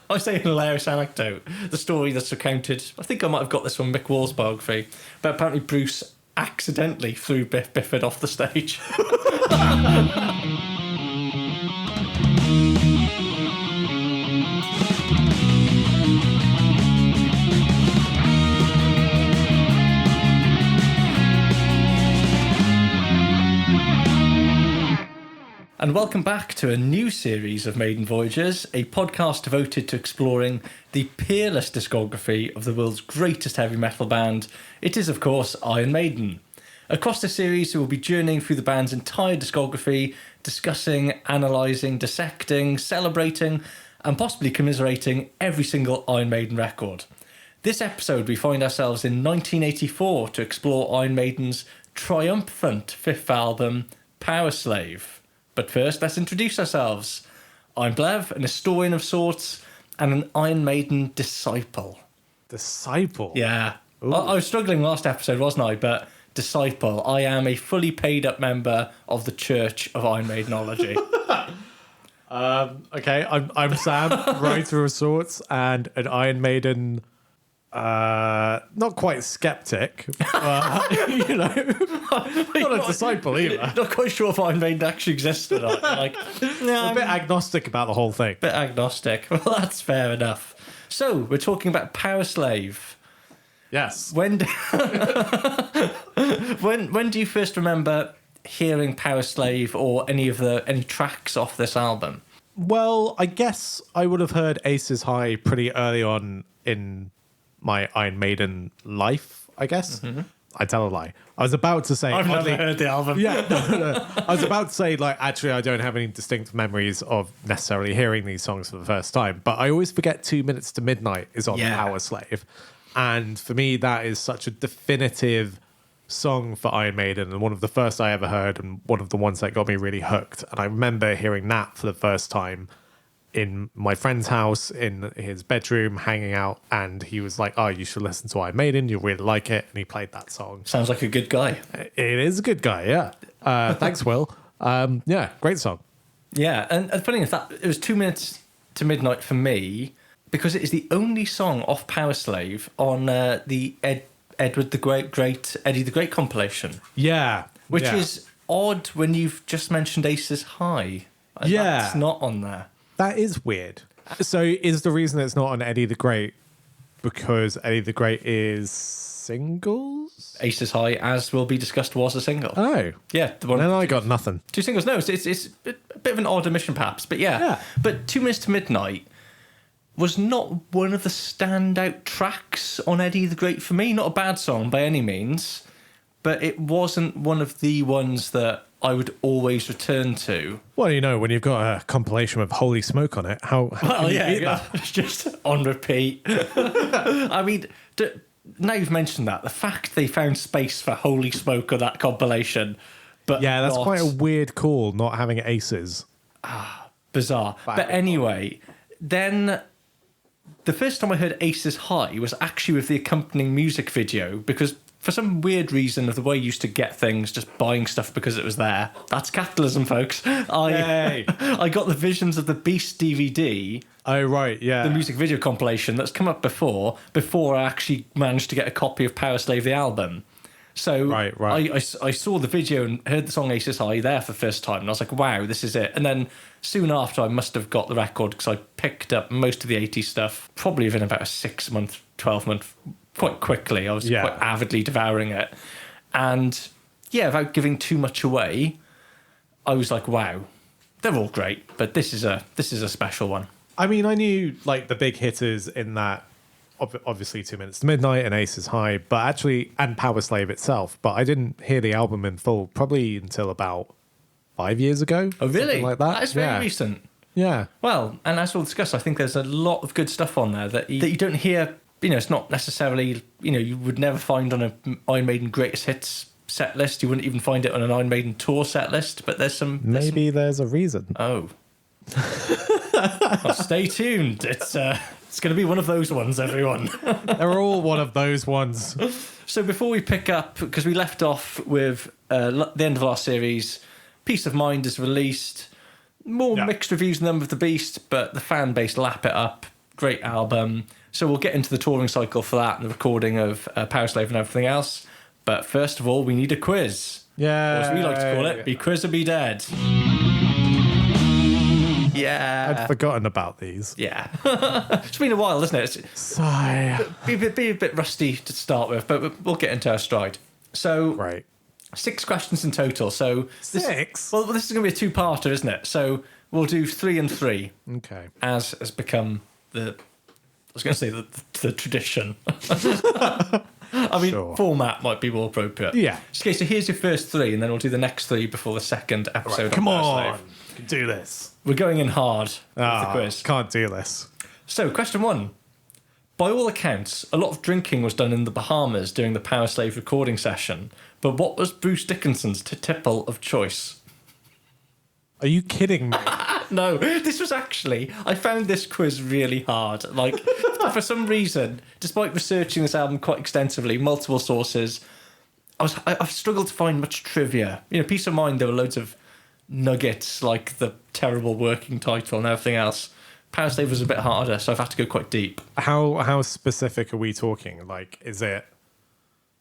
I say an hilarious anecdote. The story that's recounted, I think I might have got this from Mick Wall's biography, but apparently Bruce accidentally threw Biff Bifford off the stage. And welcome back to a new series of Maiden Voyages, a podcast devoted to exploring the peerless discography of the world's greatest heavy metal band. It is, of course, Iron Maiden. Across this series, we will be journeying through the band's entire discography, discussing, analysing, dissecting, celebrating, and possibly commiserating every single Iron Maiden record. This episode, we find ourselves in 1984 to explore Iron Maiden's triumphant fifth album, Powerslave. But first, let's introduce ourselves. I'm Blev, an historian of sorts, and an Iron Maiden disciple. Disciple? Yeah. I was struggling last episode, wasn't I? But disciple. I am a fully paid up member of the Church of Iron Maidenology. Okay, I'm Sam, writer of sorts, and an Iron Maiden... not quite skeptic, but, not a disciple either. Not quite sure if Iron Maiden actually existed. I'm a bit agnostic about the whole thing. Bit agnostic. Well, that's fair enough. So, we're talking about Powerslave. Yes. When do you first remember hearing Powerslave or any tracks off this album? Well, I guess I would have heard Aces High pretty early on in my Iron Maiden life, I guess. Mm-hmm. I tell a lie. I was about to say... I've never heard the album. Yeah, no. I was about to say, actually, I don't have any distinct memories of necessarily hearing these songs for the first time, but I always forget 2 Minutes to Midnight is on Powerslave. And for me, that is such a definitive song for Iron Maiden, and one of the first I ever heard, and one of the ones that got me really hooked. And I remember hearing that for the first time in my friend's house, in his bedroom, hanging out, and he was like, oh, you should listen to Iron Maiden, you'll really like it, and he played that song. Sounds like a good guy. It is a good guy, yeah. Thanks, Will. Yeah, great song. Yeah, and funny enough, that it was 2 Minutes to Midnight for me, because it is the only song off Powerslave on the Eddie the Great compilation. Yeah. Which is odd when you've just mentioned Aces High. Yeah. That's not on there. That is weird. So is the reason it's not on Eddie the Great because Eddie the Great is singles? Aces High, as will be discussed, was a single. Oh. Yeah. Then I got nothing. Two singles. No, it's a bit of an odd omission perhaps, but yeah. But 2 Minutes to Midnight was not one of the standout tracks on Eddie the Great for me. Not a bad song by any means, but it wasn't one of the ones that I would always return to. Well, when you've got a compilation with Holy Smoke on it, how can you beat that? It's just on repeat. I mean, now you've mentioned that, the fact they found space for Holy Smoke on that compilation, but yeah, that's quite a weird call, not having Aces. Bizarre. But anyway, then the first time I heard Aces High was actually with the accompanying music video, because for some weird reason of the way I used to get things, just buying stuff because it was there. That's capitalism, folks. I got the Visions of the Beast DVD. Oh, right, yeah. The music video compilation that's come up before I actually managed to get a copy of Powerslave, the album. So right. I saw the video and heard the song Aces High there for the first time, and I was like, wow, this is it. And then soon after, I must have got the record because I picked up most of the 80s stuff, probably within about a 6-month, 12-month, quite quickly. I was quite avidly devouring it. And yeah, without giving too much away, I was like, wow, they're all great, but this is a special one. I mean, I knew the big hitters in that, obviously 2 Minutes to Midnight and Aces High, but actually, and Powerslave itself, but I didn't hear the album in full probably until about 5 years ago. Oh, really? Something like that. That is very recent. Yeah. Well, and as we'll discuss, I think there's a lot of good stuff on there that you don't hear. It's not necessarily, you would never find on an Iron Maiden greatest hits set list. You wouldn't even find it on an Iron Maiden tour set list, but there's there's a reason. Oh. Well, stay tuned. It's going to be one of those ones, everyone. They're all one of those ones. So before we pick up, because we left off with the end of our series, Peace of Mind is released. More mixed reviews than Number of the Beast, but the fan base lap it up. Great album. So we'll get into the touring cycle for that and the recording of Powerslave and everything else. But first of all, we need a quiz. Yeah. Or as we like to call it, be quiz or be dead. Yeah. I'd forgotten about these. Yeah. It's been a while, isn't it? Sigh. Be a bit rusty to start with, but we'll get into our stride. So, Right. 6 questions in total. So 6? Well, this is going to be a two-parter, isn't it? So we'll do 3 and 3. Okay. As has become the tradition. I mean, Sure. format might be more appropriate. Yeah. Okay, so here's your first 3, and then we'll do the next 3 before the second episode. Right, come of on. Powerslave. You can do this. We're going in hard with the quiz. Can't do this. So, question 1. By all accounts, a lot of drinking was done in the Bahamas during the Powerslave recording session, but what was Bruce Dickinson's tipple of choice? Are you kidding me? No, this was actually, I found this quiz really hard. Like, for some reason, despite researching this album quite extensively, multiple sources, I've struggled to find much trivia. You know, Peace of Mind, there were loads of nuggets, like the terrible working title and everything else. Powerslave was a bit harder, so I've had to go quite deep. How specific are we talking? Like, is it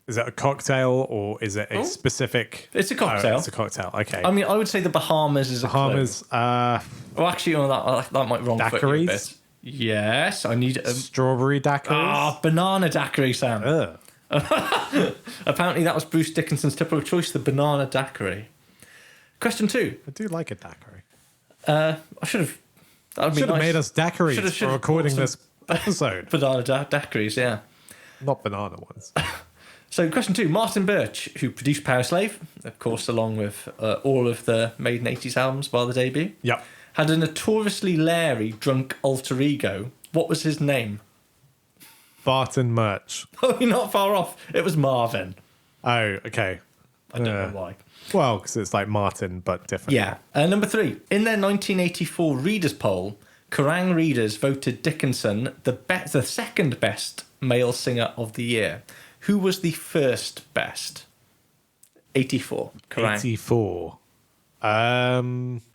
a cocktail or is it a specific? It's a cocktail. Oh, it's a cocktail. Okay. I mean, I would say the Bahamas is a Bahamas. clue. Oh, actually, that might wrong foot you a Daiquiris? bit. Yes, I need a Strawberry daiquiris. banana daiquiri, Sam. Ugh. Apparently, that was Bruce Dickinson's tipple of choice, the banana daiquiri. Question 2. I do like a daiquiri. I should have. That would be Should have nice. made us daiquiris Should've for recording bought this episode. banana daiquiris, yeah. Not banana ones. So, question 2. Martin Birch, who produced Powerslave, of course, along with all of the Maiden 80s albums by the debut, Yep. had a notoriously leery, drunk alter ego. What was his name? Barton Merch. Oh, you're not far off. It was Marvin. Oh, okay. I don't know why. Well, because it's like Martin, but different. Yeah. Number 3. In their 1984 readers poll, Kerrang readers voted Dickinson the second best male singer of the year. Who was the first best? 84. Kerrang. 84.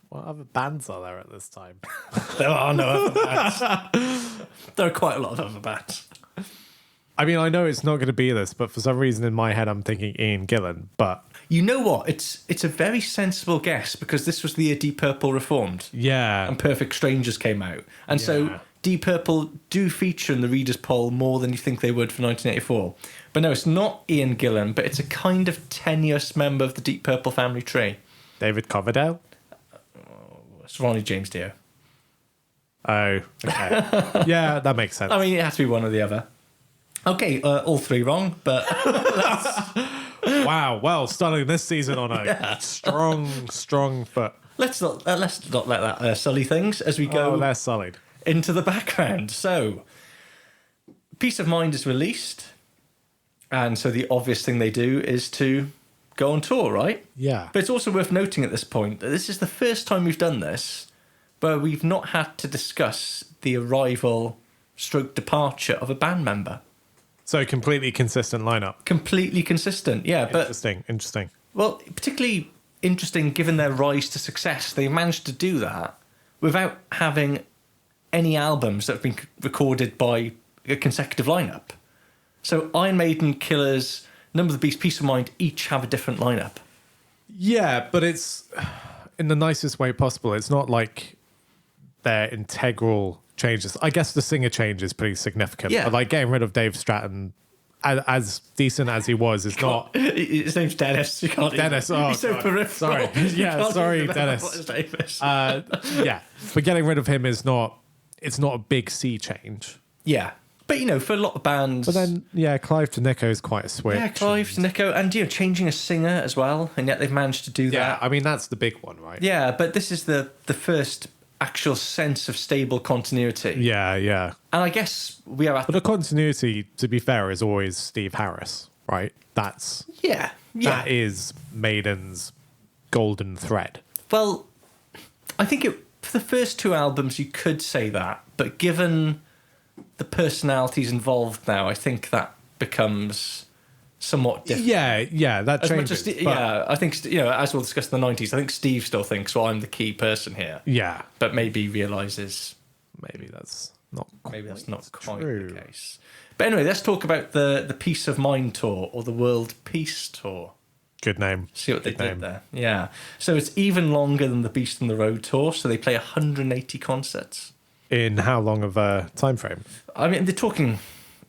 What other bands are there at this time? There are no other bands. There are quite a lot of other bands. I mean, I know it's not going to be this, but for some reason in my head, I'm thinking Ian Gillan. But You know what? It's a very sensible guess because this was the year Deep Purple reformed yeah, and Perfect Strangers came out. And Yeah. so Deep Purple do feature in the readers poll more than you think they would for 1984. But no, it's not Ian Gillan, but it's a kind of tenuous member of the Deep Purple family tree. David Coverdale. It's Ronnie James Dio. Oh, okay. Yeah, that makes sense. I mean, it has to be one or the other. Okay, all 3 wrong, but Wow. Well, starting this season on a strong foot. let's not let that sully things as we go Oh, they're solid. into the background. So, Peace of Mind is released, and so the obvious thing they do is to go on tour, right? Yeah. But it's also worth noting at this point that this is the first time we've done this where we've not had to discuss the arrival stroke departure of a band member. So completely consistent lineup. Completely consistent, yeah. But Interesting. well, particularly interesting given their rise to success. They managed to do that without having any albums that have been recorded by a consecutive lineup. So Iron Maiden, Killers, Number of the Beast, Peace of Mind each have a different lineup. Yeah, but it's in the nicest way possible. It's not like they're integral changes. I guess the singer change is pretty significant. Yeah. But like getting rid of Dave Stratton, as decent as he was, is not. His name's Dennis. You can't Dennis, even, oh, he's so God. peripheral. Sorry. You Yeah, can't sorry, even remember Dennis. what his name is. Yeah, but getting rid of him is not. It's not a big sea change. Yeah. But, you know, for a lot of bands... But then, yeah, Clive to Nico is quite a switch. Yeah, Clive to Nico. And, you know, changing a singer as well. And yet they've managed to do Yeah, that. I mean, that's the big one, right? Yeah, but this is the first actual sense of stable continuity. Yeah. And I guess we are at... But the continuity, to be fair, is always Steve Harris, right? Yeah. That is Maiden's golden thread. Well, I think for the first 2 albums you could say that, but given the personalities involved now, I think that becomes somewhat different. Yeah, that As changes. much as, yeah, I think, you know, as we'll discuss in the 90s, I think Steve still thinks, well, I'm the key person here. Yeah, But maybe realises... maybe that's maybe that's not quite true. the case. But anyway, let's talk about the Peace of Mind Tour, or the World Peace Tour. Good name. See what they did there. Yeah. So it's even longer than the Beast on the Road Tour. So they play 180 concerts. In how long of a time frame? I mean, they're talking,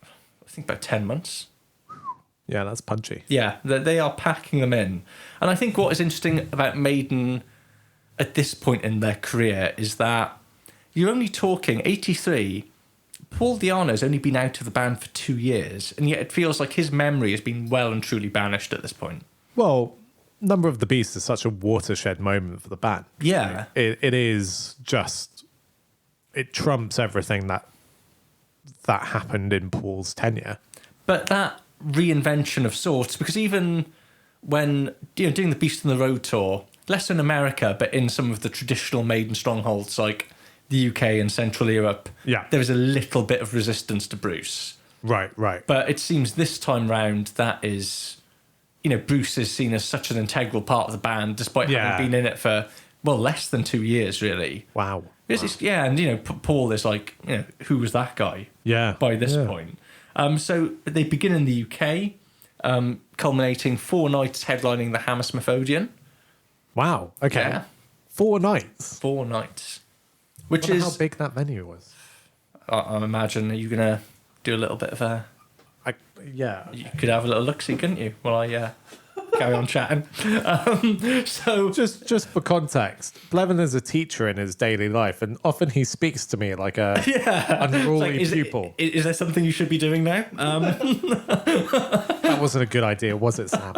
I think, about 10 months. Yeah, that's punchy. Yeah, they are packing them in. And I think what is interesting about Maiden at this point in their career is that you're only talking 83. Paul Di'Anno's only been out of the band for 2 years, and yet it feels like his memory has been well and truly banished at this point. Well, Number of the Beast is such a watershed moment for the band. Yeah. It is just, it trumps everything that happened in Paul's tenure. But that reinvention of sorts, because even when doing the Beast on the Road tour, less in America, but in some of the traditional Maiden strongholds like the UK and Central Europe, there was a little bit of resistance to Bruce. Right. But it seems this time round that is, Bruce is seen as such an integral part of the band, despite having been in it for, less than 2 years, really. Wow. And, Paul is like, who was that guy? Yeah. By this point. So they begin in the UK, culminating 4 nights headlining the Hammersmith Odeon. Wow. Okay. Yeah. 4 nights. 4 nights. Which I is wonder how big that venue was. I imagine, are you going to do a little bit of a... You could have a little look-see, couldn't you? While I carry on chatting. So just for context, Blevin is a teacher in his daily life, and often he speaks to me like a unruly pupil. Is there something you should be doing now? That wasn't a good idea, was it, Sam?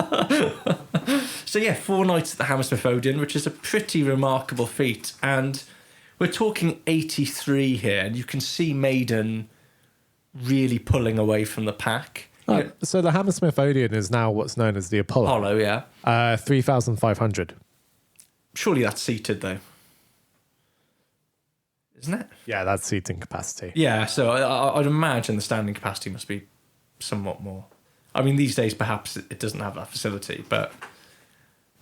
So 4 nights at the Hammersmith Odeon, which is a pretty remarkable feat. And we're talking 83 here, and you can see Maiden really pulling away from the pack. So the Hammersmith Odeon is now what's known as the Apollo. 3,500. Surely that's seated, though. Isn't it? Yeah, that's seating capacity. Yeah, so I'd imagine the standing capacity must be somewhat more. I mean, these days, perhaps it doesn't have that facility, but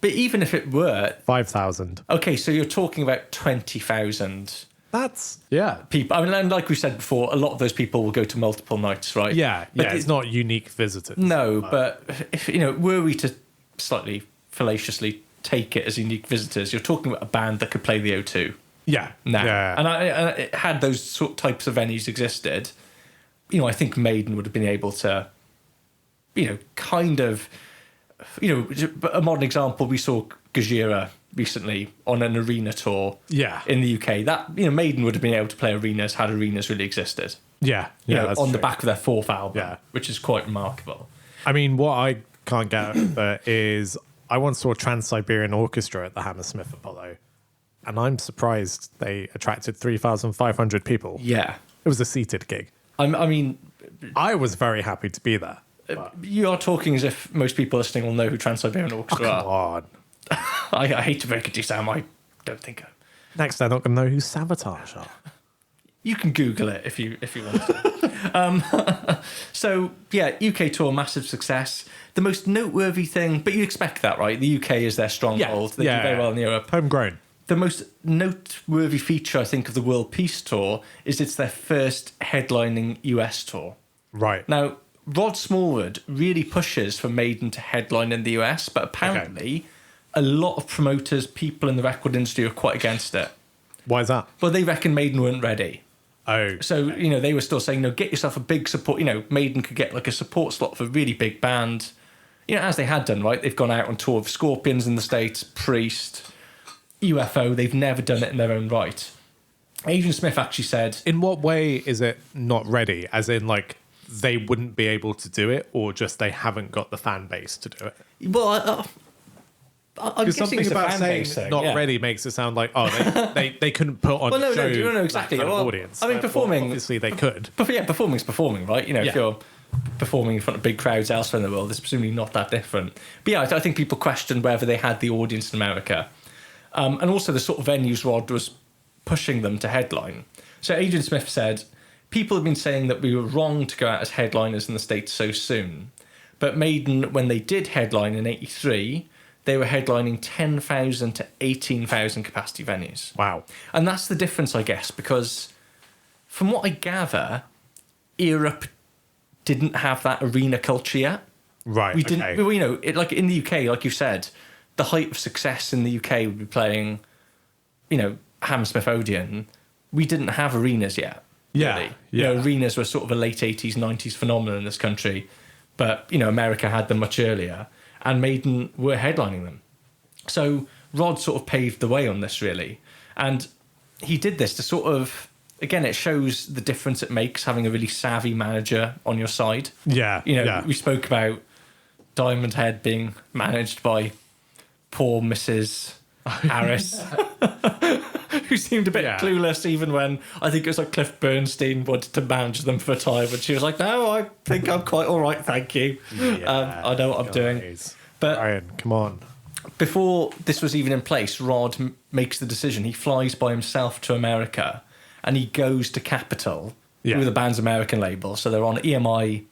even if it were... 5,000. Okay, so you're talking about 20,000... That's people. I mean, and like we said before, a lot of those people will go to multiple nights, right? But it's not unique visitors. No, but if were we to slightly fallaciously take it as unique visitors, you're talking about a band that could play the O2. And had those types of venues existed, I think Maiden would have been able to, kind of, a modern example. We saw Gojira recently on an arena tour in the UK. That Maiden would have been able to play arenas had arenas really existed. That's on true. the back of their 4th album, which is quite remarkable. I mean, what I can't get over is I once saw Trans-Siberian Orchestra at the Hammersmith Apollo, and I'm surprised they attracted 3,500 people. Yeah, it was a seated gig. I mean, I was very happy to be there. You are talking as if most people listening will know who Trans-Siberian Orchestra are. Come on. I hate to break it to you, Sam. I don't think. Next, they're not going to know who Sabotage are. You can Google it if you want to. So UK tour, massive success. The most noteworthy thing, but you expect that, right? The UK is their stronghold. They do very well in Europe. Homegrown. The most noteworthy feature, I think, of the World Peace Tour is it's their first headlining US tour. Right. Now, Rod Smallwood really pushes for Maiden to headline in the US, but apparently a lot of promoters, people in the record industry are quite against it. Why is that? Well, they reckon Maiden weren't ready. Oh. So, they were still saying, get yourself a big support. Maiden could get like a support slot for a really big band. As they had done, right? They've gone out on tour with Scorpions in the States, Priest, UFO. They've never done it in their own right. Adrian Smith actually said... In what way is it not ready? As in, like, they wouldn't be able to do it, or just they haven't got the fan base to do it? Well, I'm guessing something about saying not ready makes it sound like they couldn't put on a show. No, exactly. That kind of audience. I mean, performing obviously they could. Performing's performing, right? If you're performing in front of big crowds elsewhere in the world, it's presumably not that different. But I think people questioned whether they had the audience in America, and also the sort of venues Rod was pushing them to headline. So Adrian Smith said, "People have been saying that we were wrong to go out as headliners in the States so soon, but Maiden, when they did headline in '83." They were headlining 10,000 to 18,000 capacity venues. Wow. And that's the difference, I guess, because from what I gather, Europe didn't have that arena culture yet. Right. We didn't. Well, like in the UK, like you said, the height of success in the UK would be playing, Hammersmith Odeon. We didn't have arenas yet. Yeah. Really. Arenas were sort of a late 80s, 90s phenomenon in this country, but America had them much earlier, and Maiden were headlining them. So Rod sort of paved the way on this, really, and he did this to sort of. Again, it shows the difference it makes having a really savvy manager on your side. Yeah. We spoke about Diamond Head being managed by poor Mrs. Harris, who seemed a bit clueless even when I think it was like Cliff Bernstein wanted to manage them for a time, and she was like, "No, I think I'm quite all right, thank you. I know what I'm doing." But Ryan, come on. Before this was even in place, Rod makes the decision. He flies by himself to America. And he goes to Capitol with the band's American label. So they're on EMI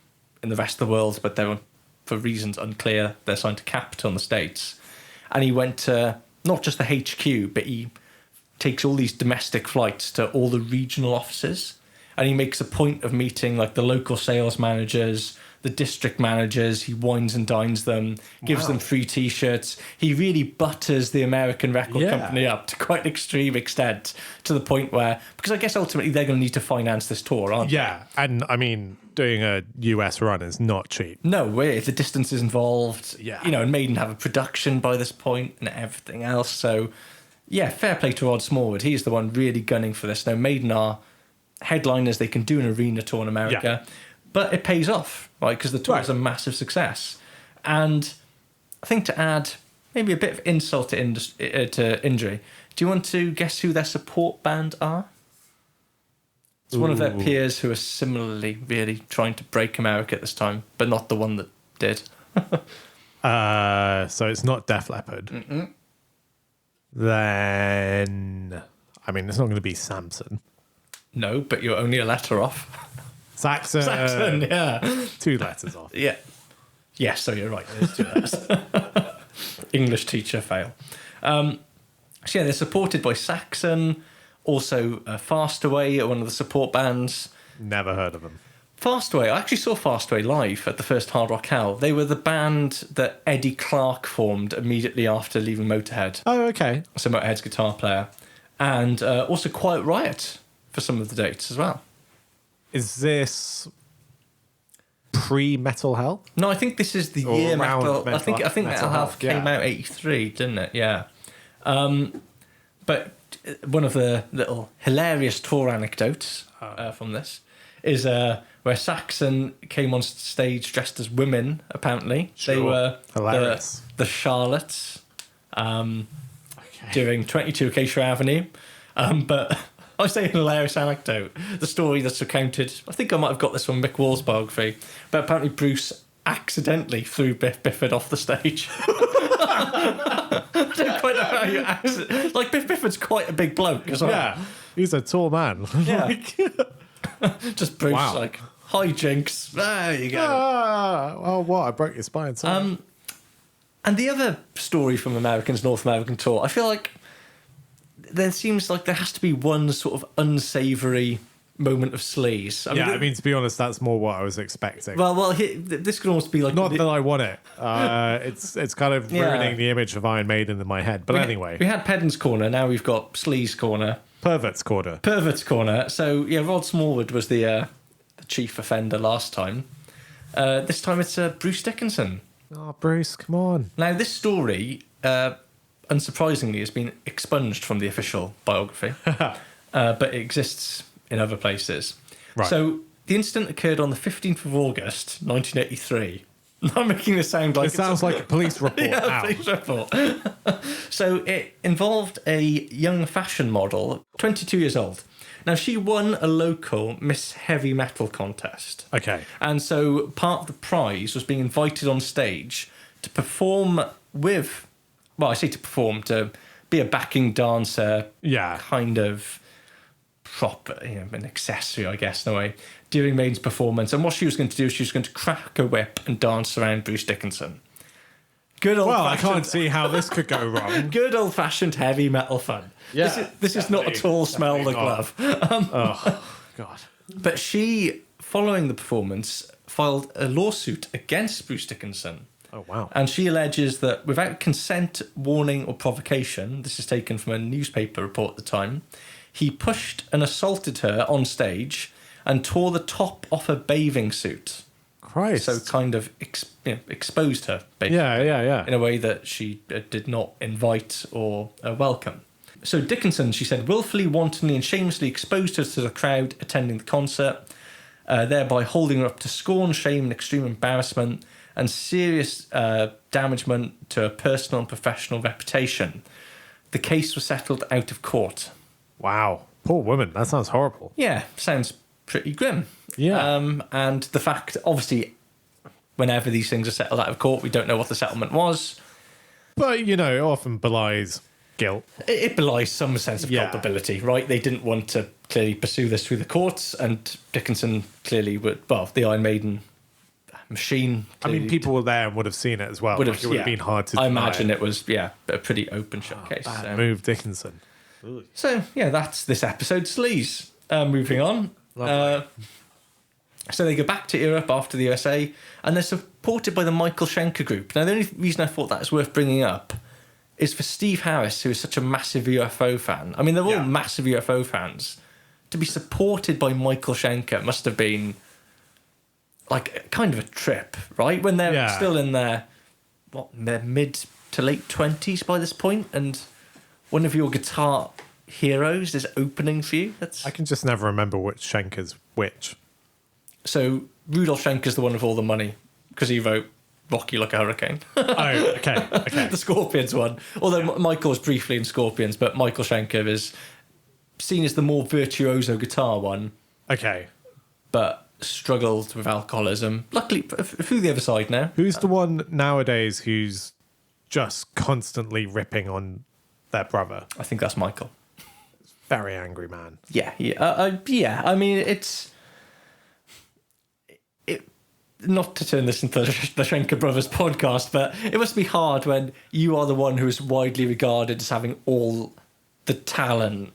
in the rest of the world, but they're, for reasons unclear, they're signed to Capitol in the States. And he went to not just the HQ, but he takes all these domestic flights to all the regional offices. And he makes a point of meeting like the local sales managers, the district managers. He wines and dines them, gives them free T-shirts. He really butters the American record company up to quite an extreme extent, to the point where, because I guess ultimately they're going to need to finance this tour, aren't they? Yeah, and I mean, doing a US run is not cheap. No way, if the distance is involved. Yeah. And Maiden have a production by this point and everything else. So, yeah, fair play to Rod Smallwood. He's the one really gunning for this. Now, Maiden are headliners. They can do an arena tour in America. Yeah. But it pays off, right? Because the tour is a massive success. And I think to add maybe a bit of insult to injury, do you want to guess who their support band are? It's one of their peers who are similarly really trying to break America at this time, but not the one that did. So it's not Def Leppard. Mm-mm. Then, I mean, it's not going to be Samson. No, but you're only a letter off. Saxon, yeah. 2 letters off. Yeah. Yes, so you're right. There's 2 letters. English teacher fail. So yeah, they're supported by Saxon, also Fastaway, one of the support bands. Never heard of them. Fastaway, I actually saw Fastaway live at the first Hard Rock Hell. They were the band that Eddie Clarke formed immediately after leaving Motorhead. Oh, okay. So Motorhead's guitar player. And also Quiet Riot for some of the dates as well. Is this pre-Metal Hell? No, I think this is the year Metal. I think Metal Hell came out 83, didn't it? Yeah. But one of the little hilarious tour anecdotes from this is where Saxon came on stage dressed as women. Apparently, sure. They were hilarious. The Charlottes during 22 Acacia Avenue, but. I say an hilarious anecdote. The story that's recounted, I think I might have got this from Mick Wall's biography, but apparently Bruce accidentally threw Biff Bifford off the stage. I don't quite know how you like, Biff Bifford's quite a big bloke as well. Yeah, he's a tall man. Yeah. Just Bruce, like, hi Jinx. There you go. Oh, what? I broke your spine. Sorry. And the other story from American's North American tour, I feel like there seems like there has to be one sort of unsavoury moment of sleaze. I mean, to be honest, that's more what I was expecting. Well, this could almost be like... Not that I want it. It's kind of ruining the image of Iron Maiden in my head. But anyway. We had Pedant's Corner, now we've got Sleaze Corner. Pervert's Corner. Pervert's Corner. So, yeah, Rod Smallwood was the chief offender last time. This time it's Bruce Dickinson. Oh, Bruce, come on. Now, this story... unsurprisingly, has been expunged from the official biography, but it exists in other places. Right. So the incident occurred on the 15th of August, 1983. I'm making this sound like... It sounds like a police report. Police report. So it involved a young fashion model, 22 years old. Now, she won a local Miss Heavy Metal contest. Okay. And so part of the prize was being invited on stage to perform with... Well, I say to perform, to be a backing dancer, kind of proper, an accessory, I guess, in a way, during Maiden's performance. And what she was going to do is she was going to crack a whip and dance around Bruce Dickinson. Good old I can't see how this could go wrong. Good old-fashioned heavy metal fun. Yeah, this is not at all smell the glove. Oh, God. But she, following the performance, filed a lawsuit against Bruce Dickinson. Oh, wow. And she alleges that without consent, warning, or provocation, this is taken from a newspaper report at the time, he pushed and assaulted her on stage and tore the top off her bathing suit. Christ. So kind of exposed her, basically. Yeah. In a way that she did not invite or welcome. So Dickinson, she said, willfully, wantonly and shamelessly exposed her to the crowd attending the concert, thereby holding her up to scorn, shame and extreme embarrassment and serious damagement to her personal and professional reputation. The case was settled out of court. Wow. Poor woman. That sounds horrible. Yeah, sounds pretty grim. Yeah. And the fact, obviously, whenever these things are settled out of court, we don't know what the settlement was. But, it often belies guilt. It belies some sense of culpability, right? They didn't want to clearly pursue this through the courts, and Dickinson clearly would, the Iron Maiden machine. I mean, people were there and would have seen it as well. It would have been hard to deny. I imagine it was, a pretty open showcase. Bad move, Dickinson. So, that's this episode, Sleaze. Moving on. So they go back to Europe after the USA, and they're supported by the Michael Schenker Group. Now, the only reason I thought that is worth bringing up is for Steve Harris, who is such a massive UFO fan. I mean, they're all massive UFO fans. To be supported by Michael Schenker must have been like kind of a trip, right? When they're still in their mid to late 20s by this point, and one of your guitar heroes is opening for you. I can just never remember which Schenker's which. So Rudolf Schenker's the one with all the money because he wrote Rocky Like a Hurricane. Oh, okay. The Scorpions one. Although Michael was briefly in Scorpions, but Michael Schenker is seen as the more virtuoso guitar one. Okay. But struggled with alcoholism. Luckily, through the other side now. Who's the one nowadays who's just constantly ripping on their brother? I think that's Michael. Very angry man. Yeah. I mean, it's... Not to turn this into the Schenker Brothers podcast, but it must be hard when you are the one who is widely regarded as having all the talent,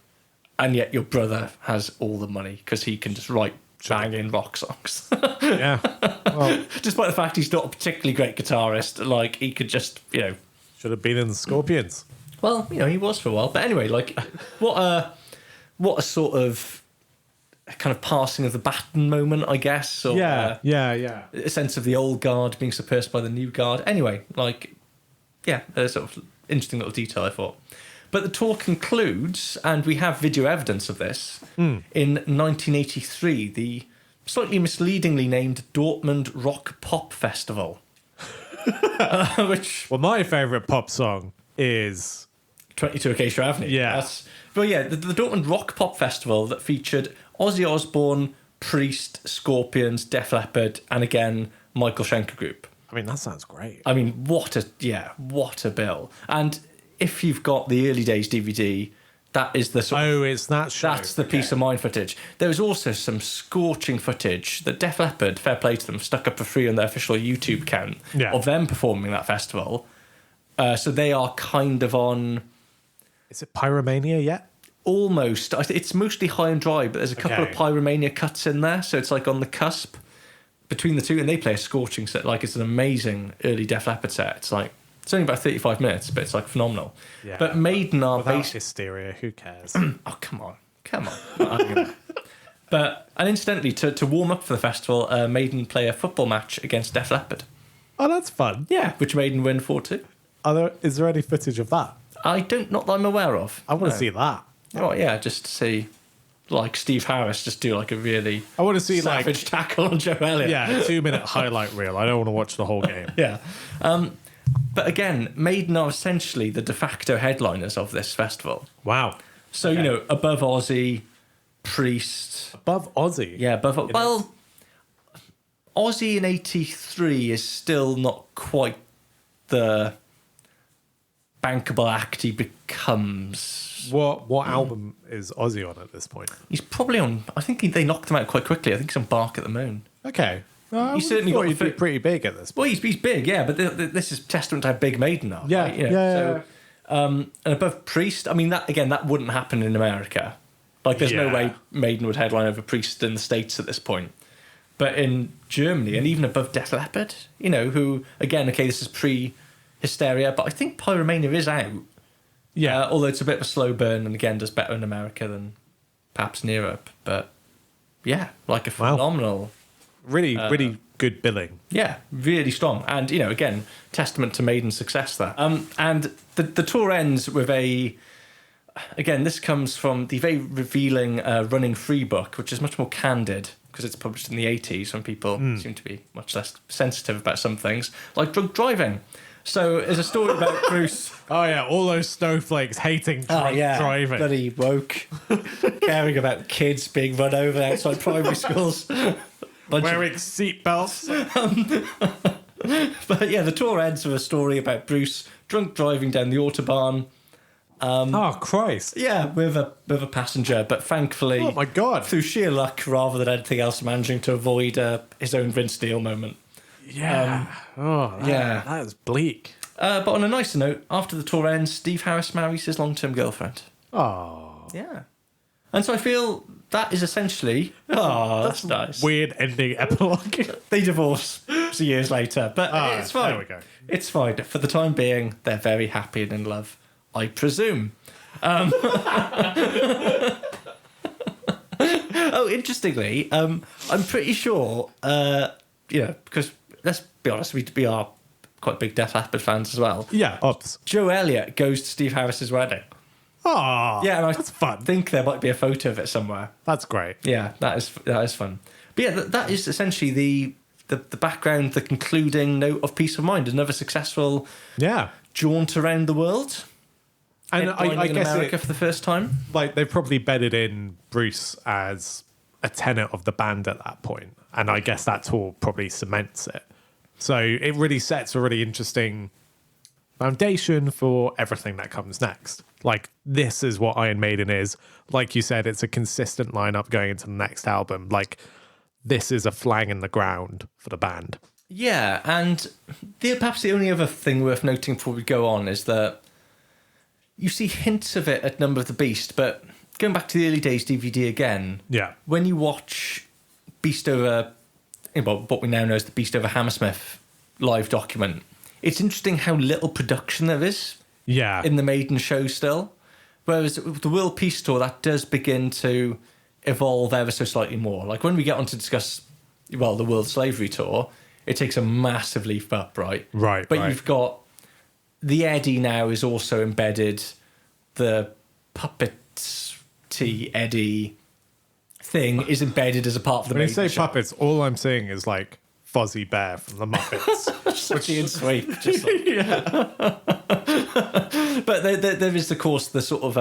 and yet your brother has all the money because he can just write banging rock songs. Yeah. Well, despite the fact he's not a particularly great guitarist, like he could just, should have been in the Scorpions. Well, he was for a while. But anyway, like, what a sort of kind of passing of the baton moment, I guess. Or, yeah. A sense of the old guard being surpassed by the new guard. Anyway, like, a sort of interesting little detail, I thought. But the tour concludes, and we have video evidence of this, in 1983, the slightly misleadingly named Dortmund Rock Pop Festival. Which... Well, my favourite pop song is 22 Acacia Avenue. Yeah. The Dortmund Rock Pop Festival that featured Ozzy Osbourne, Priest, Scorpions, Def Leppard, and again, Michael Schenker Group. I mean, that sounds great. I mean, what a bill. And if you've got the early days DVD, that is the sort of... it's that show. That's the Peace of Mind footage. There was also some scorching footage that Def Leppard, fair play to them, stuck up for free on their official YouTube account of them performing that festival. So they are kind of on... Is it Pyromania yet? Almost. It's mostly High and Dry, but there's a couple of Pyromania cuts in there, so it's like on the cusp between the two, and they play a scorching set. Like, it's an amazing early Def Leppard set. It's like... It's only about 35 minutes, but it's like phenomenal. Yeah. But Maiden are based... Hysteria, who cares? Oh, come on. And incidentally, to warm up for the festival, Maiden play a football match against Def Leppard. Oh, that's fun. Yeah, which Maiden win 4-2. Is there any footage of that? Not that I'm aware of. I want to see that. Oh, yeah, just to see, like, Steve Harris just do, like, a really I want to see savage tackle on Joe Elliott. Yeah, a 2-minute highlight reel. I don't want to watch the whole game. Yeah. But again, Maiden are essentially the de facto headliners of this festival. Wow. So, above Ozzy, Priest. Above Ozzy? Yeah, above... Well, Ozzy in 83 is still not quite the bankable act he becomes. What album is Ozzy on at this point? He's probably on... I think they knocked him out quite quickly. I think he's on Bark at the Moon. Okay. He certainly got... He'd be pretty big at this point. Well, he's big, yeah, but this is testament to how big Maiden are. Yeah, right? So, and above Priest, I mean, that wouldn't happen in America. Like, there's no way Maiden would headline over Priest in the States at this point. But in Germany, and even above Def Leppard, you know, who, again, okay, this is pre-Hysteria, but I think Pyromania is out. Yeah. Although it's a bit of a slow burn, and again, does better in America than perhaps in Europe. But yeah, like a phenomenal... Really good billing. Yeah, really strong. And, you know, again, testament to Maiden's success there. And the tour ends with again, this comes from the very revealing Running Free book, which is much more candid because it's published in the 80s when people seem to be much less sensitive about some things, like drunk driving. So there's a story about Bruce. Oh, yeah, all those snowflakes hating drunk driving. Bloody woke, caring about kids being run over outside primary schools. Wearing seatbelts. But yeah, the tour ends with a story about Bruce drunk driving down the Autobahn. Oh, Christ. Yeah, with a passenger, but thankfully, oh my God, through sheer luck rather than anything else, managing to avoid his own Vince Neil moment. Yeah. That is bleak. But on a nicer note, after the tour ends, Steve Harris marries his long-term girlfriend. Oh. Yeah. And so I feel that is essentially... Oh, that's nice. Weird ending epilogue. They divorce years later, but it's fine. There we go. It's fine. For the time being, they're very happy and in love, I presume. Oh, interestingly, I'm pretty sure, because let's be honest, we are quite big Def Leppard fans as well. Yeah, ops. Joe Elliott goes to Steve Harris's wedding. Oh, yeah, and that's fun. think there might be a photo of it somewhere. That's great. Yeah, that is fun. But yeah, that is essentially the background, the concluding note of Peace of Mind, another successful jaunt around the world. And I guess America for the first time. Like, they've probably bedded in Bruce as a tenet of the band at that point, and I guess that tour probably cements it. So it really sets a really interesting foundation for everything that comes next. Like, this is what Iron Maiden is. Like you said, it's a consistent lineup going into the next album. Like, this is a flag in the ground for the band. Yeah, and perhaps the only other thing worth noting before we go on is that you see hints of it at Number of the Beast, but going back to the early days DVD again, when you watch Beast Over, what we now know as the Beast Over Hammersmith live document, it's interesting how little production there is in the Maiden show still. Whereas the World Peace Tour, that does begin to evolve ever so slightly more. Like when we get on to discuss, the World Slavery Tour, it takes a massive leap up, right? Right. But you've got the Eddie now is also embedded, the puppety Eddie thing is embedded as a part of the Maiden show. When you say puppets, all I'm seeing is like Fuzzy Bear from the Muppets. Switchy and Sweep. Just But there is, of course, the sort of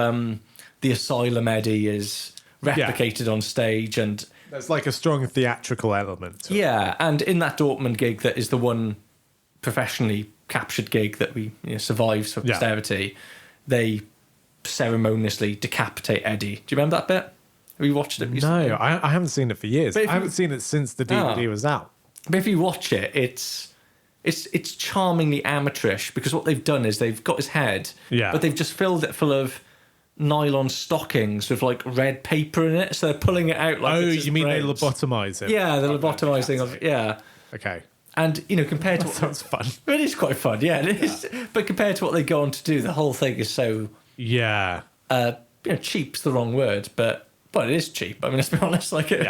the Asylum Eddie is replicated on stage, and there's like a strong theatrical element to it. And in that Dortmund gig, that is the one professionally captured gig that we survives for posterity, they ceremoniously decapitate Eddie. Do you remember that bit? Have you watched it recently? No, I haven't seen it for years. I haven't seen it since the DVD was out. But if you watch it, it's charmingly amateurish, because what they've done is they've got his head, but they've just filled it full of nylon stockings with like red paper in it, so they're pulling it out like you mean they lobotomize it? Yeah, the lobotomizing of Okay. And compared to sounds fun. It is quite fun, it is. But compared to what they go on to do, the whole thing is so cheap's the wrong word, but it is cheap. I mean, let's be honest, like it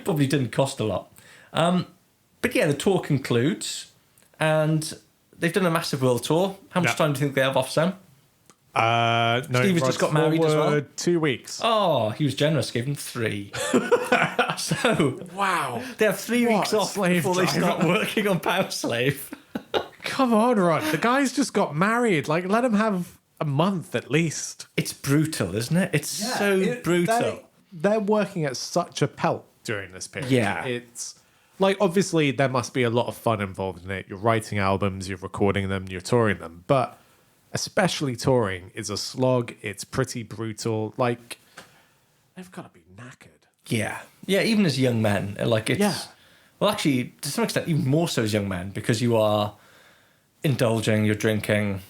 probably didn't cost a lot. But the tour concludes, and they've done a massive world tour. How much time do you think they have off, Sam? No, Steve has just got married as well. 2 weeks. Oh, he was generous, gave him 3. So wow, they have 3 weeks off before they start working on Powerslave. Come on, Rod. The guy's just got married. Like, let him have a month at least. It's brutal, isn't it? It's so brutal. They're working at such a pelt during this period. Yeah. It's like, obviously there must be a lot of fun involved in it. You're writing albums, you're recording them, you're touring them, but especially touring is a slog. It's pretty brutal. Like, they've got to be knackered. Yeah, even as young men, like it's well, actually, to some extent, even more so as young men, because you are indulging, you're drinking,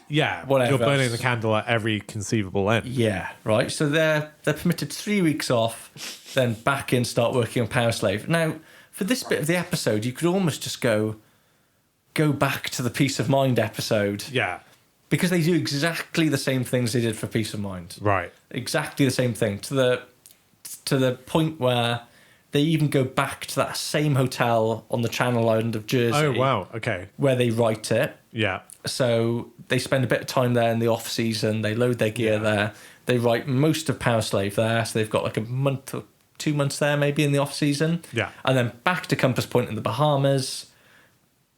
Yeah, whatever. you're burning the candle at every conceivable end. Yeah, right. So they're permitted 3 weeks off, then back in, start working on Powerslave. Now, for this bit of the episode, you could almost just go back to the Peace of Mind episode. Yeah. Because they do exactly the same things they did for Peace of Mind. Right. Exactly the same thing. To the point where they even go back to that same hotel on the Channel Island of Jersey. Oh, wow. Okay. Where they write it. Yeah. So they spend a bit of time there in the off season. They load their gear there. They write most of Powerslave there. So they've got like a month or 2 months there, maybe in the off season. Yeah. And then back to Compass Point in the Bahamas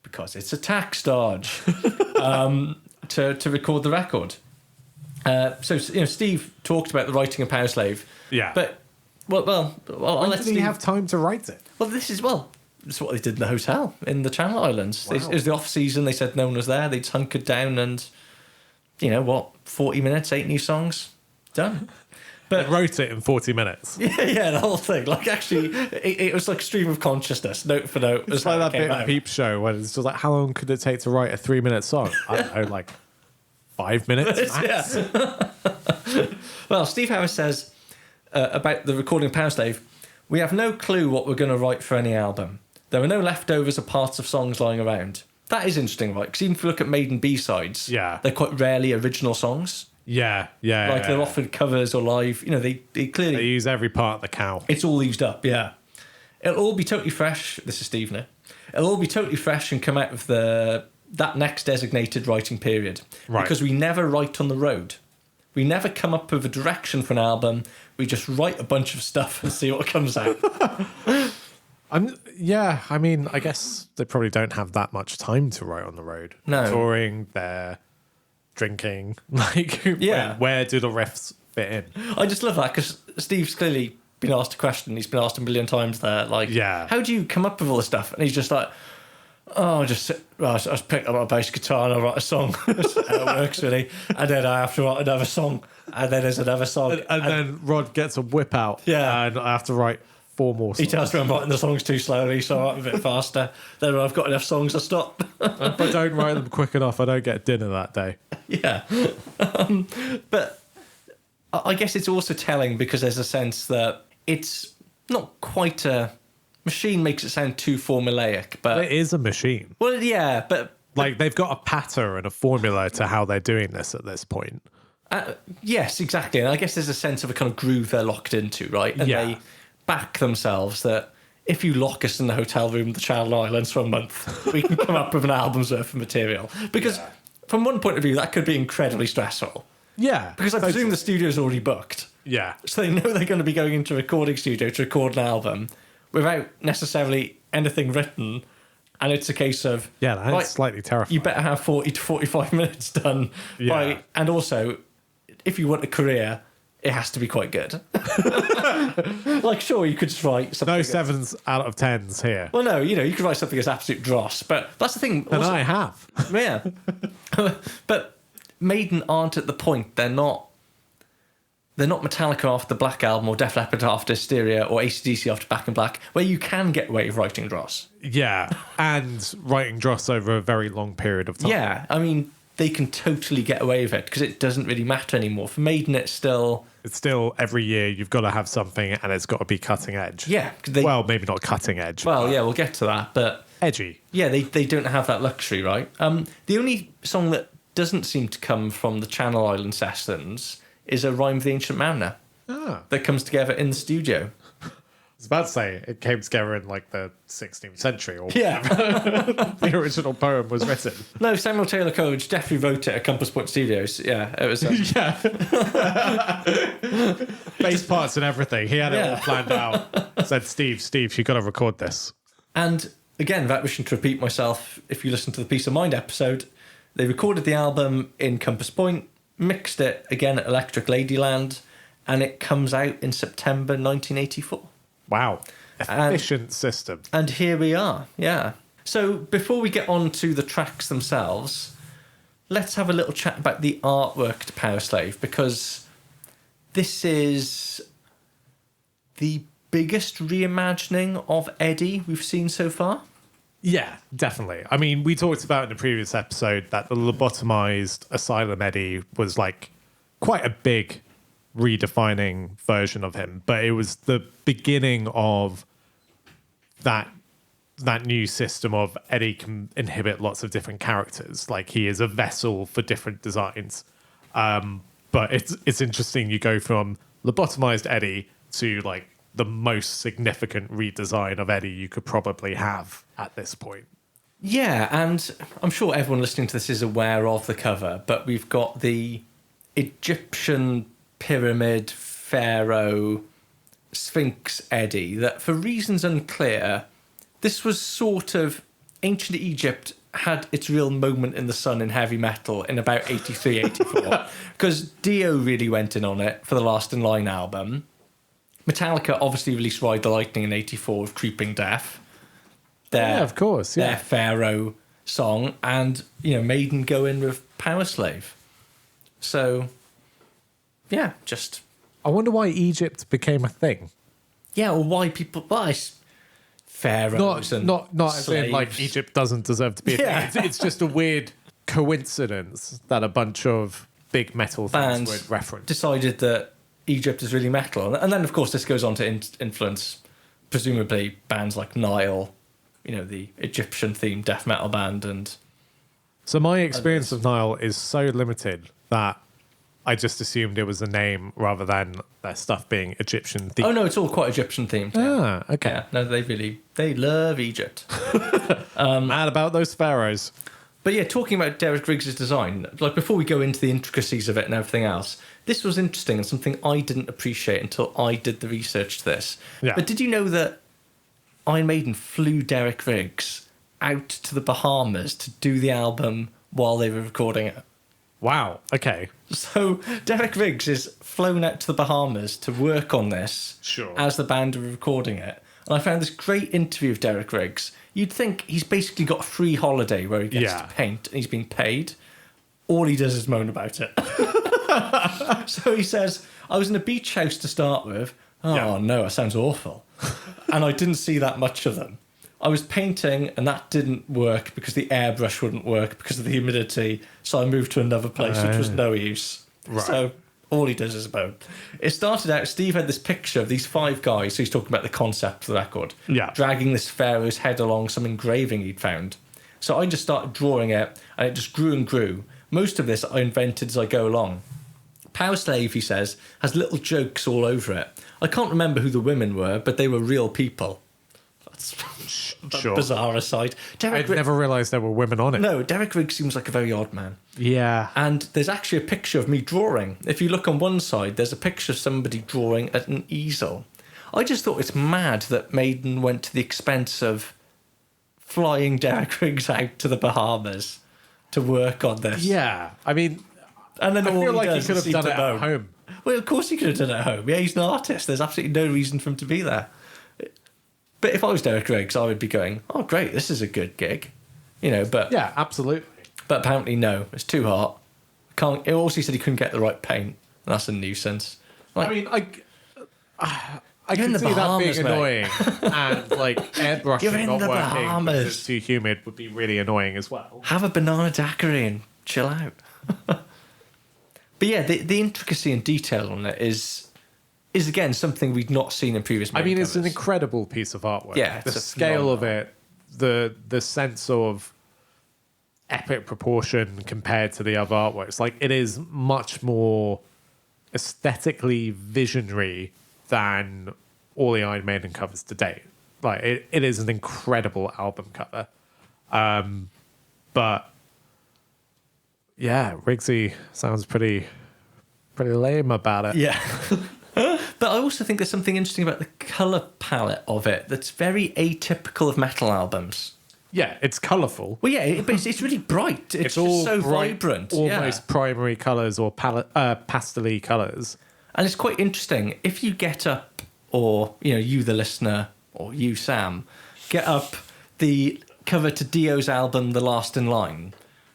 because it's a tax dodge to record the record. So Steve talked about the writing of Powerslave. Yeah. But well, when did he have time to write it? Well, this is what they did in the hotel in the Channel Islands. Wow. It was the off season. They said no one was there. They just hunkered down and, 40 minutes, 8 new songs, done. But they wrote it in 40 minutes. Yeah, the whole thing. Like actually, it was like stream of consciousness, note for note. It's like that bit of Peep Show when it's just like, how long could it take to write a 3-minute song? I don't know, like 5 minutes max. Yeah. Well, Steve Harris says about the recording of Powerslave, we have no clue what we're going to write for any album. There are no leftovers or parts of songs lying around. That is interesting, right? Because even if you look at Maiden B-sides, they're quite rarely original songs. Yeah. They're often covers or live. They clearly... They use every part of the cow. It's all used up, yeah. It'll all be totally fresh. This is Steve now. It'll all be totally fresh and come out of that next designated writing period. Right. Because we never write on the road. We never come up with a direction for an album. We just write a bunch of stuff and see what comes out. I mean, I guess they probably don't have that much time to write on the road. No. Touring, they're drinking. Where do the riffs fit in? I just love that because Steve's clearly been asked a question. He's been asked a million times there. How do you come up with all this stuff? And he's just like, I just pick up my bass guitar and I write a song. That's how it works, really. And then I have to write another song. And then there's another song. And then Rod gets a whip out. Yeah. And I have to write 4 more songs. He tells me I'm writing the songs too slowly, so I write a bit faster. Then when I've got enough songs, I stop. If I don't write them quick enough, I don't get dinner that day. Yeah. But I guess it's also telling because there's a sense that it's not quite a... Machine makes it sound too formulaic, but... It is a machine. Well, yeah, but... They've got a pattern and a formula to how they're doing this at this point. Yes, exactly. And I guess there's a sense of a kind of groove they're locked into, right? And they back themselves that if you lock us in the hotel room of the Channel Islands for a month, we can come up with an album's worth of material. Because from one point of view, that could be incredibly stressful. Yeah. Because I presume the studio's already booked. Yeah. So they know they're going to be going into a recording studio to record an album without necessarily anything written, and it's a case of that's slightly terrifying. You better have 40 to 45 minutes done and also if you want a career, it has to be quite good. Sure, you could just write something. No 7s out of 10s here. Well, no, you could write something as absolute dross, but that's the thing. And I have. Yeah. But Maiden aren't at the point. They're not Metallica after the Black Album or Def Leppard after Hysteria or AC/DC after Back in Black, where you can get away with writing dross. Yeah, and writing dross over a very long period of time. Yeah, I mean, they can totally get away with it because it doesn't really matter anymore. For Maiden, it's still every year you've got to have something and it's got to be cutting edge. Yeah. Well, maybe not cutting edge. Well, yeah, we'll get to that, but... Edgy. Yeah, they don't have that luxury, right? The only song that doesn't seem to come from the Channel Island sessions is a Rhyme of the Ancient Mariner that comes together in the studio. I was about to say it came together in the 16th century or the original poem was written. No, Samuel Taylor Coleridge definitely wrote it at Compass Point Studios. Yeah, it was. Bass parts and everything. He had it all planned out. Said, Steve, you got to record this. And again, without wishing to repeat myself, if you listen to the Peace of Mind episode, they recorded the album in Compass Point, mixed it again at Electric Ladyland, and it comes out in September 1984. Wow. Efficient system. And here we are, yeah. So before we get on to the tracks themselves, let's have a little chat about the artwork to Powerslave, because this is the biggest reimagining of Eddie we've seen so far. Yeah, definitely. I mean, we talked about in the previous episode that the lobotomized Asylum Eddie was like quite a big redefining version of him, but it was the beginning of that new system of Eddie can inhibit lots of different characters. Like he is a vessel for different designs. But it's interesting. You go from lobotomized Eddie to like the most significant redesign of Eddie you could probably have at this point. Yeah, and I'm sure everyone listening to this is aware of the cover, but we've got the Egyptian pyramid pharaoh Sphinx Eddie that, for reasons unclear, this was sort of ancient Egypt had its real moment in the sun in heavy metal in about 83, 84. Because Dio really went in on it for the Last in Line album. Metallica obviously released Ride the Lightning in 84 with Creeping Death. Of course. Yeah. Their Pharaoh song. And, Maiden go in with Powerslave. So, yeah, just... I wonder why Egypt became a thing. Yeah, or why pharaohs not as slaves. in like Egypt doesn't deserve to be a thing. It's just a weird coincidence that a bunch of big metal things were referenced. Decided that Egypt is really metal, and then of course this goes on to influence presumably bands like Nile, the Egyptian themed death metal band. And so my experience of Nile is so limited that I just assumed it was a name rather than their stuff being Egyptian themed. Oh no, it's all quite Egyptian themed. Ah, okay. Yeah, no, they love Egypt. Mad about those pharaohs. But yeah, talking about Derek Riggs' design, like before we go into the intricacies of it and everything else, this was interesting and something I didn't appreciate until I did the research to this. Yeah. But did you know that Iron Maiden flew Derek Riggs out to the Bahamas to do the album while they were recording it? Wow. Okay. So Derek Riggs is flown out to the Bahamas to work on this as the band were recording it. And I found this great interview of Derek Riggs. You'd think he's basically got a free holiday where he gets to paint and he's being paid. All he does is moan about it. So he says, I was in a beach house to start with. Oh, no, that sounds awful. And I didn't see that much of them. I was painting and that didn't work because the airbrush wouldn't work because of the humidity. So I moved to another place, which was no use. Right. So all he does is moan. It started out, Steve had this picture of these 5 guys, so he's talking about the concept of the record, dragging this pharaoh's head along some engraving he'd found. So I just started drawing it and it just grew and grew. Most of this I invented as I go along. Powerslave, he says, has little jokes all over it. I can't remember who the women were, but they were real people. That's a bizarre aside. I'd never realised there were women on it. No, Derek Riggs seems like a very odd man. Yeah. And there's actually a picture of me drawing. If you look on one side, there's a picture of somebody drawing at an easel. I just thought it's mad that Maiden went to the expense of flying Derek Riggs out to the Bahamas to work on this. Yeah. I mean, and then I feel like he could have done it at home. Well, of course he could have done it at home. Yeah, he's an artist. There's absolutely no reason for him to be there. But if I was Derek Riggs, I would be going, oh, great, this is a good gig. But... Yeah, absolutely. But apparently, no, it's too hot. It also said he couldn't get the right paint. That's a nuisance. I mean, I can see Bahamas, that being annoying. And, airbrushing not working because it's too humid would be really annoying as well. Have a banana daiquiri and chill out. But yeah, the intricacy and detail on it is again something we'd not seen in previous Maiden covers. It's an incredible piece of artwork. Yeah, the scale of it, the sense of epic proportion compared to the other artworks. It is much more aesthetically visionary than all the Iron Maiden covers to date. It is an incredible album cover. But yeah, Riggsy sounds pretty lame about it. Yeah. But I also think there's something interesting about the colour palette of it that's very atypical of metal albums. Yeah, it's colourful. Well, yeah, but it's really bright. It's all so bright, vibrant. Almost primary colours or pastel-y colours. And it's quite interesting. If you get up, or, you, the listener, or you, Sam, get up the cover to Dio's album, The Last in Line,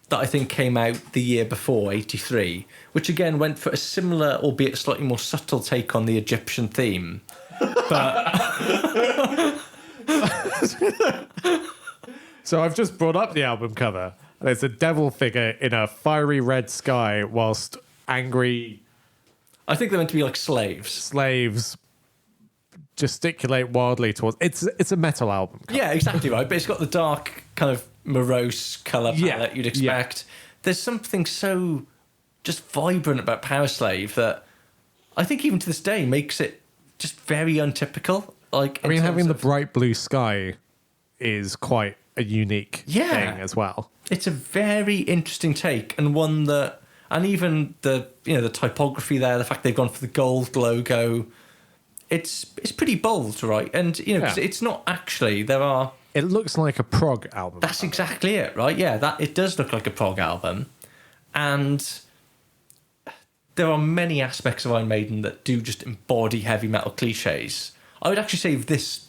that I think came out the year before, 83, which again went for a similar, albeit slightly more subtle take on the Egyptian theme. But So I've just brought up the album cover. There's a devil figure in a fiery red sky whilst angry... I think they're meant to be like slaves. Slaves gesticulate wildly towards... It's a metal album cover. Yeah, exactly right. But it's got the dark kind of morose colour palette you'd expect. There's something so just vibrant about Powerslave that I think even to this day makes it just very untypical. Like, I mean, having the bright blue sky is quite a unique thing as well. It's a very interesting take, and one that, and even the the typography there, the fact they've gone for the gold logo, it's pretty bold, right? And 'cause it's not actually, there are... It looks like a prog album. That's exactly it, right? Yeah, that it does look like a prog album, and there are many aspects of Iron Maiden that do just embody heavy metal cliches. I would actually say of this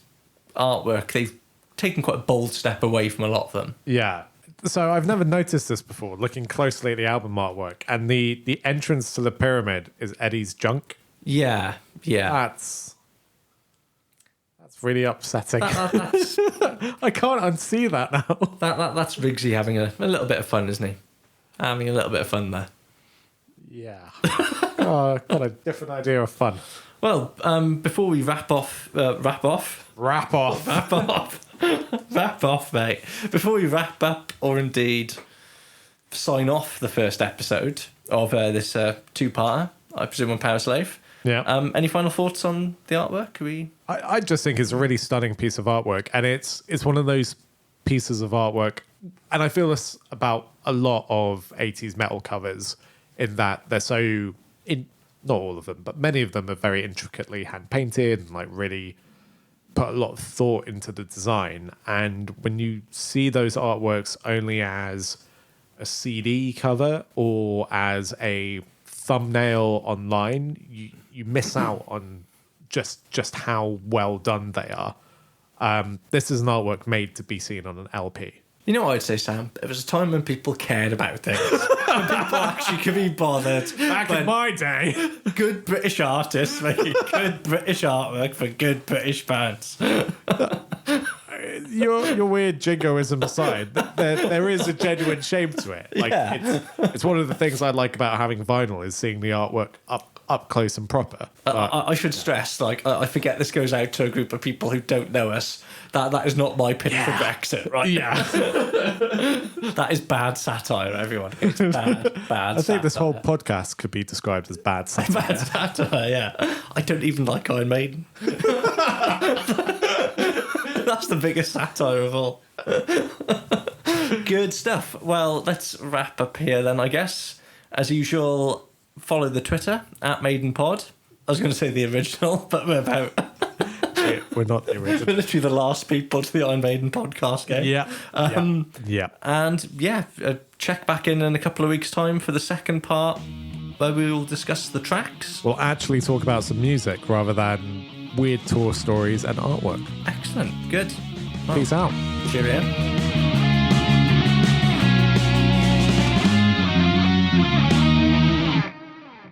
artwork, they've taken quite a bold step away from a lot of them. Yeah. So I've never noticed this before, looking closely at the album artwork. And the entrance to the pyramid is Eddie's junk. Yeah. That's really upsetting. I can't unsee that now. That's Riggsy having a little bit of fun, isn't he? Having a little bit of fun there. Yeah. Oh, got a different idea of fun. Well, before we wrap off, mate. Before we wrap up, or indeed sign off the first episode of this two-parter, I presume, on Powerslave. Yeah. Any final thoughts on the artwork? I just think it's a really stunning piece of artwork, and it's one of those pieces of artwork, and I feel this about a lot of 80s metal covers, in that they're so... not all of them, but many of them are very intricately hand-painted and like really put a lot of thought into the design. And when you see those artworks only as a CD cover or as a thumbnail online, you miss out on just how well done they are. This is an artwork made to be seen on an LP. You know what I'd say, Sam? It was a time when people cared about things. When people actually could be bothered. Back in my day. Good British artists making good British artwork for good British bands. Your weird jingoism aside, there is a genuine shame to it. Like it's one of the things I like about having vinyl is seeing the artwork up close and proper. I should stress, I forget this goes out to a group of people who don't know us. That is not my pitch for Brexit, right? Yeah. That is bad satire, everyone. It's bad I think this whole podcast could be described as bad satire. Bad satire, yeah. I don't even like Iron Maiden. That's the biggest satire of all. Good stuff. Well, let's wrap up here then, I guess. As usual, follow the Twitter, @MaidenPod. I was going to say the original, but we're about... We're not the original. We're literally the last people to the Iron Maiden podcast game. Yeah. And check back in a couple of weeks' time for the second part, where we will discuss the tracks. We'll actually talk about some music rather than weird tour stories and artwork. Excellent. Good. Peace out. Cheerio.